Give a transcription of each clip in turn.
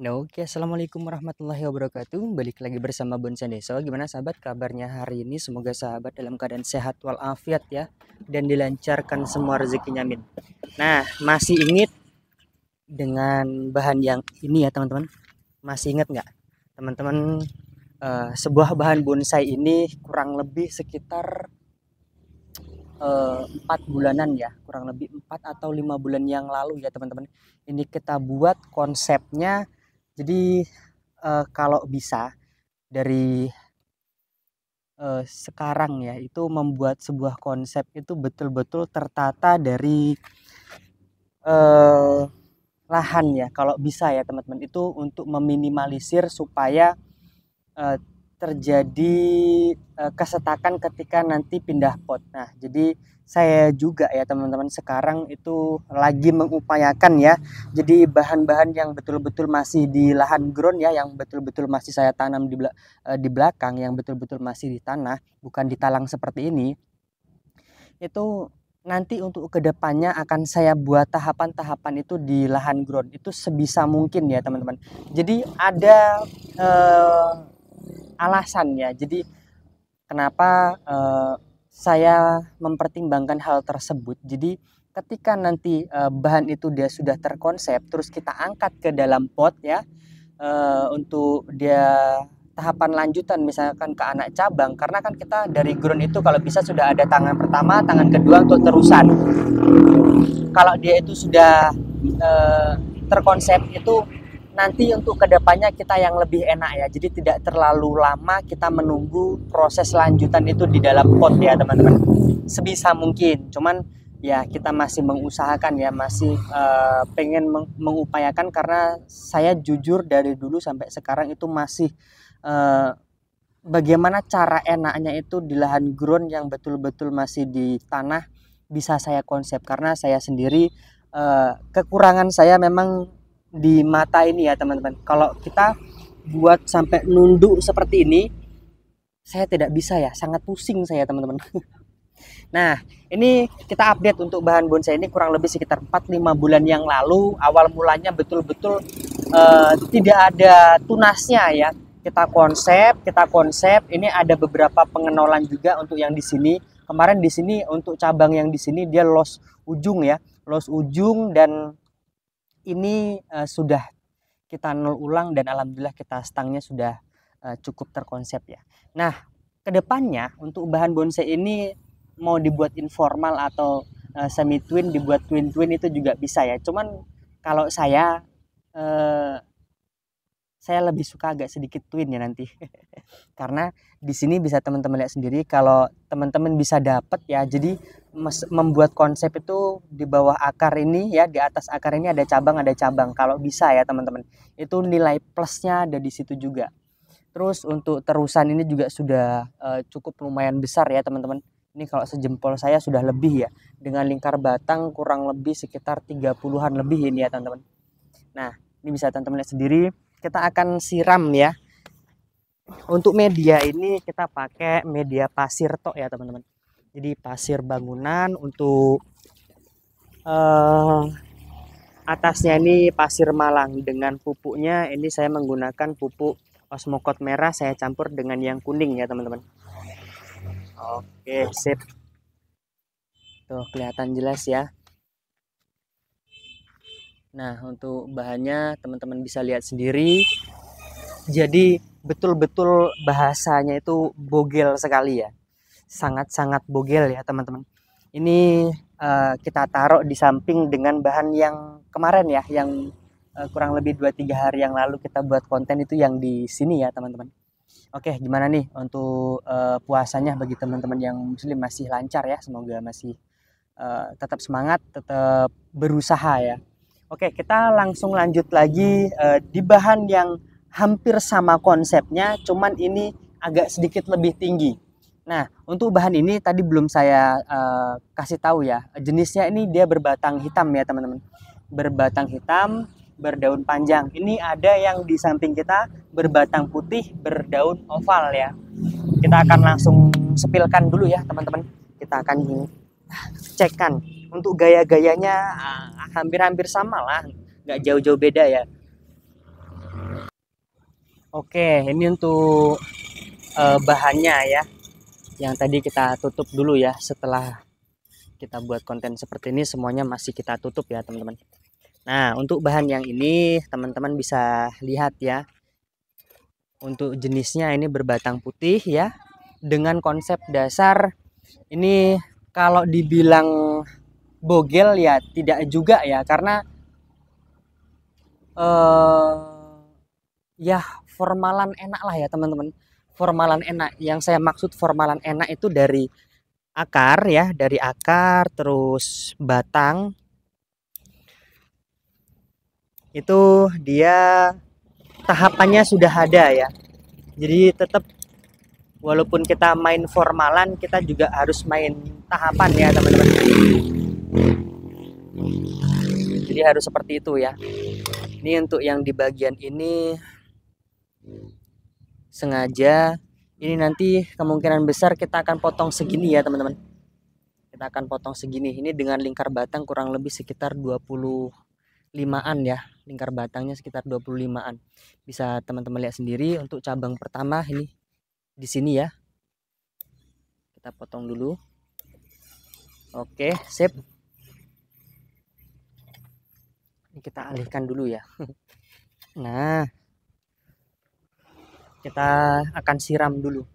Nah, oke, assalamualaikum warahmatullahi wabarakatuh. Balik lagi bersama Bonsai Deso. Gimana sahabat kabarnya hari ini? Semoga sahabat dalam keadaan sehat walafiat ya, dan dilancarkan semua rezekinya, amin. Nah, masih ingat dengan bahan yang ini ya teman-teman? Masih ingat nggak teman-teman? Sebuah bahan bonsai ini kurang lebih sekitar 4 bulanan ya, kurang lebih 4 atau 5 bulan yang lalu ya teman-teman. Ini kita buat konsepnya. Jadi kalau bisa dari sekarang ya, itu membuat sebuah konsep itu betul-betul tertata dari eh, lahan ya, kalau bisa ya teman-teman, itu untuk meminimalisir supaya eh, terjadi kesetakan ketika nanti pindah pot. Nah, jadi saya juga ya teman-teman sekarang itu lagi mengupayakan ya. Jadi bahan-bahan yang betul-betul masih di lahan ground ya, yang betul-betul masih saya tanam di belakang, yang betul-betul masih di tanah, bukan di talang seperti ini. Itu nanti untuk kedepannya akan saya buat tahapan-tahapan itu di lahan ground itu sebisa mungkin ya teman-teman. Jadi ada alasannya. Jadi kenapa saya mempertimbangkan hal tersebut. Jadi ketika nanti bahan itu dia sudah terkonsep, terus kita angkat ke dalam pot ya, untuk dia tahapan lanjutan misalkan ke anak cabang, karena kan kita dari ground itu kalau bisa sudah ada tangan pertama, tangan kedua untuk terusan. Kalau dia itu sudah terkonsep itu, nanti untuk kedepannya kita yang lebih enak ya, jadi tidak terlalu lama kita menunggu proses lanjutan itu di dalam pot ya teman-teman, sebisa mungkin. Cuman ya kita masih mengusahakan ya, masih pengen mengupayakan, karena saya jujur dari dulu sampai sekarang itu masih uh, bagaimana cara enaknya itu di lahan ground yang betul-betul masih di tanah bisa saya konsep, karena saya sendiri kekurangan saya memang di mata ini ya teman-teman. Kalau kita buat sampai nunduk seperti ini, saya tidak bisa ya, sangat pusing saya teman-teman. Nah, ini kita update untuk bahan bonsai ini kurang lebih sekitar 4-5 bulan yang lalu. Awal mulanya betul-betul tidak ada tunasnya ya. Kita konsep. Ini ada beberapa pengenolan juga untuk yang di sini. Kemarin di sini untuk cabang yang di sini dia los ujung ya, los ujung, dan ini sudah kita nol ulang, dan alhamdulillah kita stangnya sudah cukup terkonsep ya. Nah, kedepannya untuk bahan bonsai ini mau dibuat informal atau semi twin, dibuat twin twin itu juga bisa ya. Cuman kalau eh, saya lebih suka agak sedikit twin ya nanti. Karena di sini bisa teman-teman lihat sendiri, kalau teman-teman bisa dapat ya, jadi membuat konsep itu di bawah akar ini ya, di atas akar ini ada cabang, kalau bisa ya teman-teman, itu nilai plusnya ada di situ juga. Terus untuk terusan ini juga sudah cukup lumayan besar ya teman-teman. Ini kalau sejempol saya sudah lebih ya, dengan lingkar batang kurang lebih sekitar 30-an lebih ini ya teman-teman. Nah, ini bisa teman-teman lihat sendiri. Kita akan siram ya. Untuk media ini kita pakai media pasir tok ya teman-teman. Jadi pasir bangunan. Untuk atasnya ini pasir Malang, dengan pupuknya ini saya menggunakan pupuk Osmokot merah, saya campur dengan yang kuning ya teman-teman. Oke, sip. Tuh kelihatan jelas ya. Nah, untuk bahannya teman-teman bisa lihat sendiri. Jadi betul-betul bahasanya itu bogel sekali ya. Sangat-sangat bogel ya teman-teman. Ini kita taruh di samping dengan bahan yang kemarin ya, yang kurang lebih 2-3 hari yang lalu kita buat konten itu yang di sini ya teman-teman. Oke, gimana nih untuk puasanya bagi teman-teman yang muslim, masih lancar ya? Semoga masih tetap semangat, tetap berusaha ya. Oke, kita langsung lanjut lagi di bahan yang hampir sama konsepnya, cuman ini agak sedikit lebih tinggi. Nah, untuk bahan ini tadi belum saya kasih tahu ya. Jenisnya ini dia berbatang hitam ya, teman-teman. Berbatang hitam, berdaun panjang. Ini ada yang di samping kita berbatang putih, berdaun oval ya. Kita akan langsung sepilkan dulu ya, teman-teman. Kita akan cekkan. Untuk gaya-gayanya hampir-hampir sama lah, nggak jauh-jauh beda ya. Oke, ini untuk bahannya ya. Yang tadi kita tutup dulu ya. Setelah kita buat konten seperti ini, semuanya masih kita tutup ya teman-teman. Nah, untuk bahan yang ini teman-teman bisa lihat ya. Untuk jenisnya ini berbatang putih ya. Dengan konsep dasar ini kalau dibilang bogel ya tidak juga ya, karena ya formalan enak lah ya teman-teman. Formalan enak. Yang saya maksud formalan enak itu dari akar ya, dari akar terus batang itu dia tahapannya sudah ada ya. Jadi tetap walaupun kita main formalan, kita juga harus main tahapan ya teman-teman. Jadi harus seperti itu ya. Ini untuk yang di bagian ini sengaja ini nanti kemungkinan besar kita akan potong segini ya teman-teman. Kita akan potong segini. Ini dengan lingkar batang kurang lebih sekitar 25-an ya. Lingkar batangnya sekitar 25-an. Bisa teman-teman lihat sendiri untuk cabang pertama ini di sini ya. Kita potong dulu. Oke, sip. Ini kita alihkan dulu ya. Nah, kita akan siram dulu.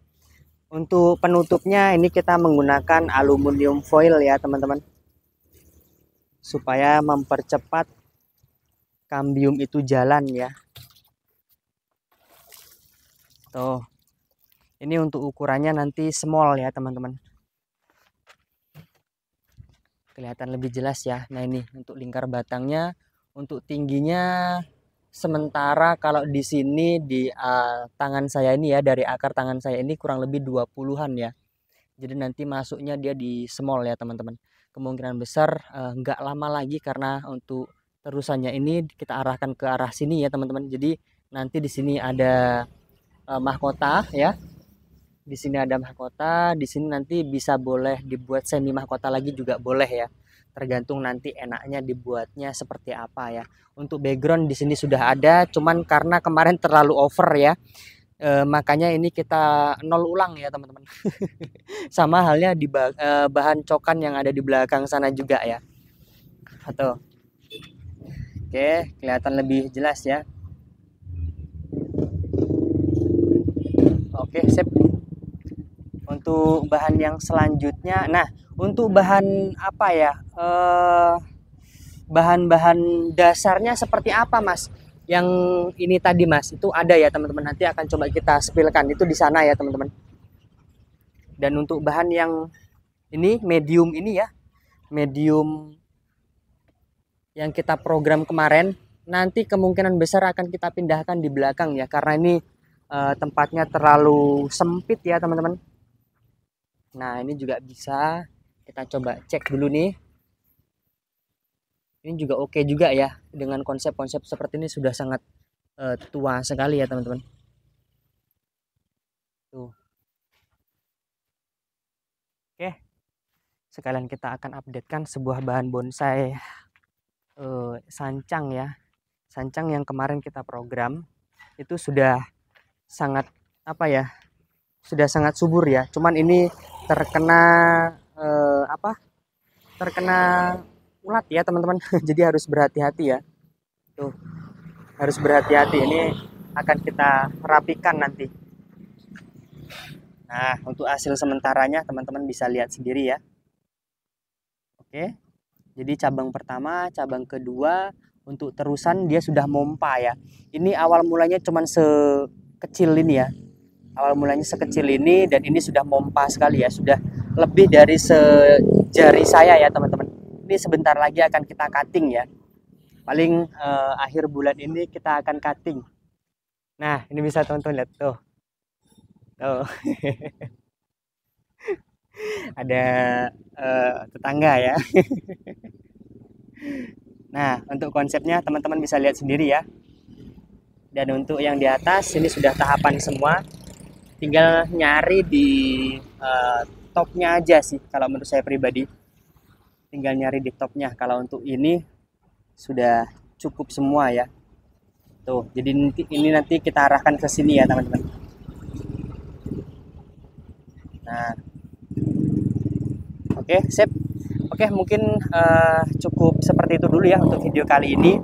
Untuk penutupnya ini kita menggunakan aluminium foil ya teman-teman, supaya mempercepat kambium itu jalan ya. Tuh, ini untuk ukurannya nanti small ya teman-teman, kelihatan lebih jelas ya. Nah ini untuk lingkar batangnya, untuk tingginya sementara kalau di sini di tangan saya ini ya, dari akar tangan saya ini kurang lebih 20-an ya. Jadi nanti masuknya dia di small ya teman-teman. Kemungkinan besar nggak lama lagi, karena untuk terusannya ini kita arahkan ke arah sini ya teman-teman. Jadi nanti di sini ada mahkota ya. Di sini ada mahkota, di sini nanti bisa boleh dibuat semi mahkota lagi juga boleh ya. Tergantung nanti enaknya dibuatnya seperti apa ya. Untuk background di sini sudah ada, cuman karena kemarin terlalu over ya. Makanya ini kita nol ulang ya teman-teman. Sama halnya di bahan cokan yang ada di belakang sana juga ya. Atau oke, kelihatan lebih jelas ya. Oke, sip. Untuk bahan yang selanjutnya, nah untuk bahan apa ya, bahan-bahan dasarnya seperti apa mas? Yang ini tadi mas, itu ada ya teman-teman, nanti akan coba kita spillkan itu di sana ya teman-teman. Dan untuk bahan yang ini medium ini ya, medium yang kita program kemarin, nanti kemungkinan besar akan kita pindahkan di belakang ya, karena ini tempatnya terlalu sempit ya teman-teman. Nah ini juga bisa kita coba cek dulu nih. Ini juga oke juga ya, dengan konsep-konsep seperti ini sudah sangat tua sekali ya teman-teman. Tuh. Oke, sekalian kita akan updatekan sebuah bahan bonsai sancang ya. Sancang yang kemarin kita program itu sudah sangat apa ya, sudah sangat subur ya. Cuman ini terkena terkena ulat ya teman-teman. Jadi harus berhati-hati ya. Tuh, harus berhati-hati. Ini akan kita rapikan nanti. Nah, untuk hasil sementaranya teman-teman bisa lihat sendiri ya. Oke. Jadi cabang pertama, cabang kedua, untuk terusan dia sudah mompa ya. Ini awal mulanya cuman sekecil ini ya. Awal mulanya sekecil ini, dan ini sudah mompa sekali ya. Sudah lebih dari sejari saya ya teman-teman. Ini sebentar lagi akan kita cutting ya. Paling akhir bulan ini kita akan cutting. Nah, ini bisa teman-teman lihat tuh. Tuh. Ada tetangga ya. Nah, untuk konsepnya teman-teman bisa lihat sendiri ya. Dan untuk yang di atas ini sudah tahapan semua. Tinggal nyari di topnya aja sih kalau menurut saya pribadi. Tinggal nyari di topnya. Kalau untuk ini sudah cukup semua ya. Tuh, jadi nanti kita arahkan ke sini ya teman-teman. Nah, oke, sip. Oke, mungkin cukup seperti itu dulu ya untuk video kali ini.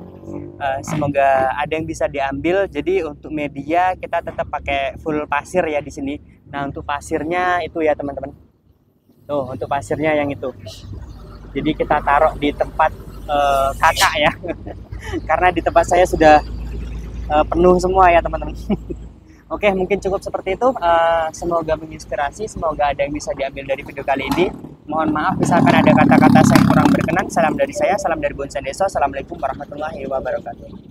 Semoga ada yang bisa diambil. Jadi untuk media kita tetap pakai full pasir ya di sini. Nah, untuk pasirnya itu ya teman-teman. Tuh, untuk pasirnya yang itu. Jadi kita taruh di tempat kakak ya. Karena di tempat saya sudah penuh semua ya teman-teman. Oke, mungkin cukup seperti itu. Semoga menginspirasi, semoga ada yang bisa diambil dari video kali ini. Mohon maaf misalkan ada kata-kata saya kurang berkenan. Salam dari saya, salam dari Bonsan Deso. Assalamualaikum warahmatullahi wabarakatuh.